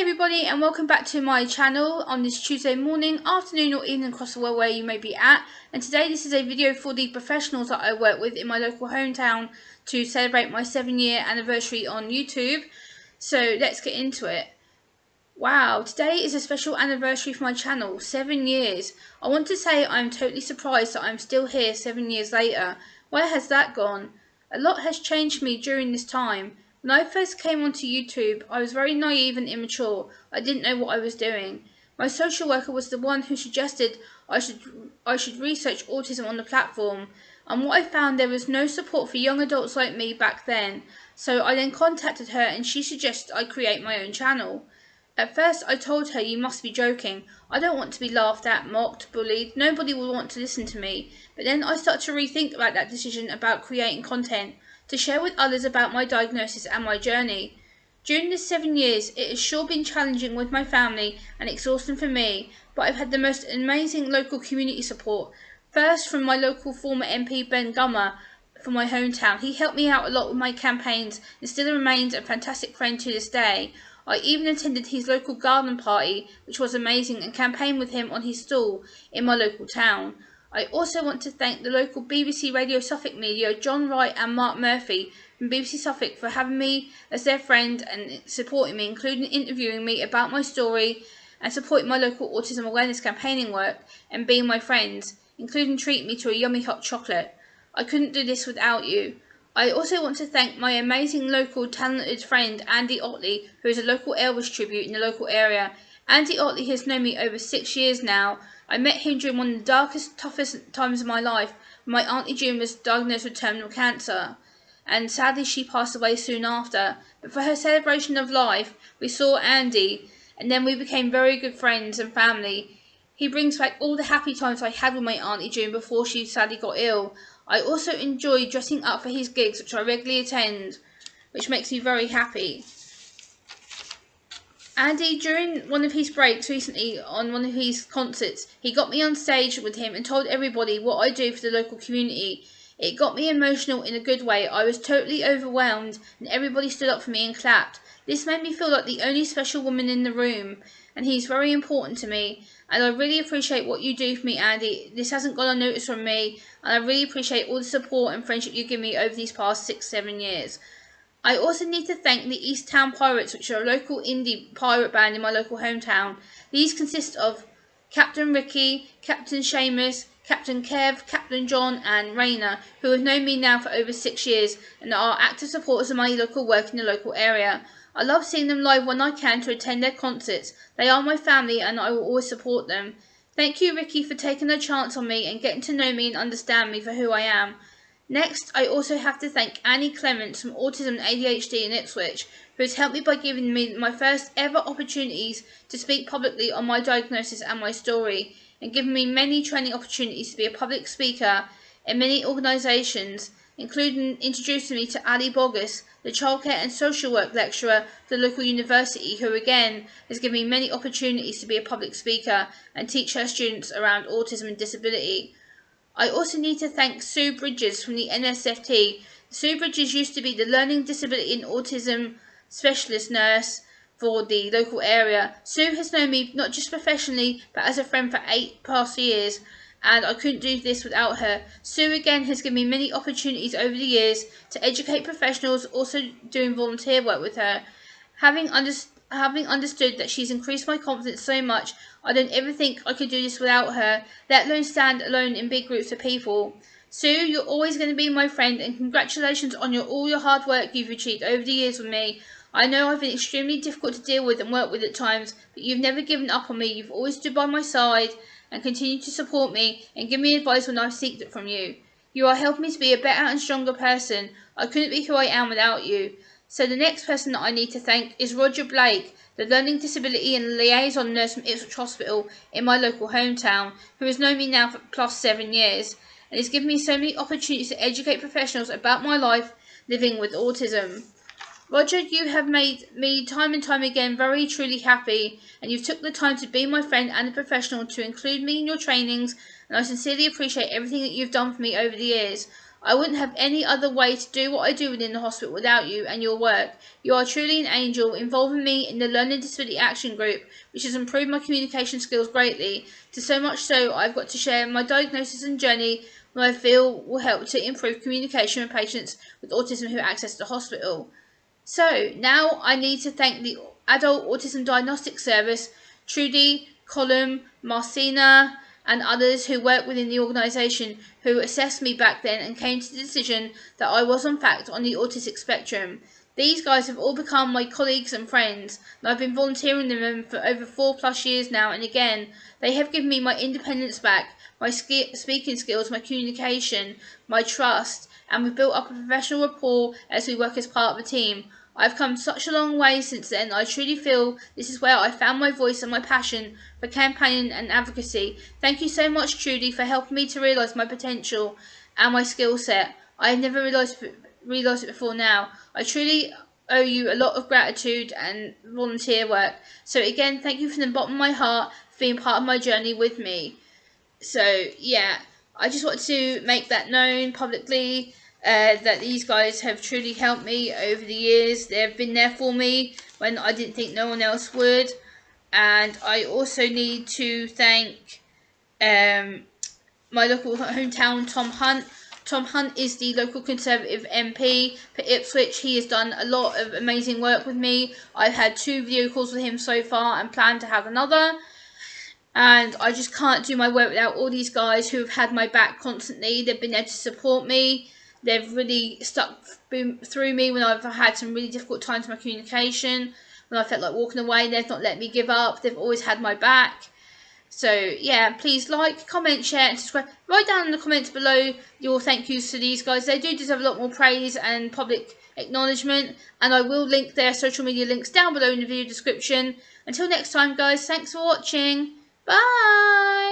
everybody, and welcome back to my channel on this Tuesday morning, afternoon or evening across the world where you may be at. And today this is a video for the professionals that I work with in my local hometown to celebrate my 7-year anniversary on YouTube. So let's get into it. Wow, today is a special anniversary for my channel, 7 years. I want to say I'm totally surprised that I'm still here 7 years later. Where has that gone? A lot has changed for me during this time. When I first came onto YouTube, I was very naive and immature. I didn't know what I was doing. My social worker was the one who suggested I should research autism on the platform, and what I found, there was no support for young adults like me back then. So I then contacted her and she suggested I create my own channel. At first I told her, "You must be joking. I don't want to be laughed at, mocked, bullied. Nobody will want to listen to me." But then I started to rethink about that decision about creating content to share with others about my diagnosis and my journey. During this 7 years, it has sure been challenging with my family and exhausting for me, but I've had the most amazing local community support. First, from my local former MP Ben Gummer from my hometown. He helped me out a lot with my campaigns and still remains a fantastic friend to this day. I even attended his local garden party, which was amazing, and campaigned with him on his stall in my local town. I also want to thank the local BBC Radio Suffolk media, John Wright and Mark Murphy from BBC Suffolk, for having me as their friend and supporting me, including interviewing me about my story and supporting my local autism awareness campaigning work and being my friends, including treating me to a yummy hot chocolate. I couldn't do this without you. I also want to thank my amazing local talented friend Andy Otley, who is a local Elvis tribute in the local area. Andy Otley has known me over 6 years now. I met him during one of the darkest, toughest times of my life when my Auntie June was diagnosed with terminal cancer, and sadly she passed away soon after. But for her celebration of life, we saw Andy, and then we became very good friends and family. He brings back all the happy times I had with my Auntie June before she sadly got ill. I also enjoy dressing up for his gigs, which I regularly attend, which makes me very happy. Andy, during one of his breaks recently on one of his concerts, he got me on stage with him and told everybody what I do for the local community. It got me emotional in a good way. I was totally overwhelmed and everybody stood up for me and clapped. This made me feel like the only special woman in the room, and he's very important to me, and I really appreciate what you do for me, Andy. This hasn't gone unnoticed from me, and I really appreciate all the support and friendship you give me over these past 6-7 years. I also need to thank the East Town Pirates, which are a local indie pirate band in my local hometown. These consist of Captain Ricky, Captain Seamus, Captain Kev, Captain John and Raina, who have known me now for over 6 years and are active supporters of my local work in the local area. I love seeing them live when I can to attend their concerts. They are my family and I will always support them. Thank you, Ricky, for taking a chance on me and getting to know me and understand me for who I am. Next, I also have to thank Annie Clements from Autism and ADHD in Ipswich, who has helped me by giving me my first ever opportunities to speak publicly on my diagnosis and my story, and given me many training opportunities to be a public speaker in many organisations, including introducing me to Ali Bogus, the childcare and social work lecturer at the local university, who again has given me many opportunities to be a public speaker and teach her students around autism and disability. I also need to thank Sue Bridges from the NSFT. Sue Bridges used to be the Learning Disability and Autism Specialist Nurse for the local area. Sue has known me not just professionally but as a friend for 8 past years, and I couldn't do this without her. Sue again has given me many opportunities over the years to educate professionals, also doing volunteer work with her. Having understood that she's increased my confidence so much, I don't ever think I could do this without her, let alone stand alone in big groups of people. Sue, you're always going to be my friend, and congratulations on all your hard work you've achieved over the years with me. I know I've been extremely difficult to deal with and work with at times, but you've never given up on me. You've always stood by my side and continued to support me and give me advice when I've sought it from you. You are helping me to be a better and stronger person. I couldn't be who I am without you. So the next person that I need to thank is Roger Blake, the Learning Disability and Liaison Nurse from Ipswich Hospital in my local hometown, who has known me now for plus 7 years, and has given me so many opportunities to educate professionals about my life living with autism. Roger, you have made me time and time again very truly happy, and you've took the time to be my friend and a professional to include me in your trainings, and I sincerely appreciate everything that you've done for me over the years. I wouldn't have any other way to do what I do within the hospital without you and your work. You are truly an angel, involving me in the Learning Disability Action Group, which has improved my communication skills greatly, to so much so I've got to share my diagnosis and journey, what I feel will help to improve communication with patients with autism who access the hospital. So now I need to thank the Adult Autism Diagnostic Service, Trudy, Colum, Marcina, and others who work within the organisation who assessed me back then and came to the decision that I was in fact on the autistic spectrum. These guys have all become my colleagues and friends, and I've been volunteering with them for over 4+ years now, and again, they have given me my independence back, my speaking skills, my communication, my trust, and we've built up a professional rapport as we work as part of a team. I've come such a long way since then. I truly feel this is where I found my voice and my passion for campaigning and advocacy. Thank you so much, Trudy, for helping me to realise my potential and my skill set. I have never realised it before now. I truly owe you a lot of gratitude and volunteer work. So again, thank you from the bottom of my heart for being part of my journey with me. So yeah, I just wanted to make that known publicly, that these guys have truly helped me over the years. They've been there for me when I didn't think no one else would. And I also need to thank my local hometown, Tom Hunt. Tom Hunt is the local Conservative MP for Ipswich. He has done a lot of amazing work with me. I've had 2 video calls with him so far and plan to have another. And I just can't do my work without all these guys who have had my back constantly. They've been there to support me. They've really stuck through me when I've had some really difficult times in my communication. When I felt like walking away, they've not let me give up. They've always had my back. So yeah, please like, comment, share and subscribe. Write down in the comments below your thank yous to these guys. They do deserve a lot more praise and public acknowledgement. And I will link their social media links down below in the video description. Until next time guys, thanks for watching. Bye!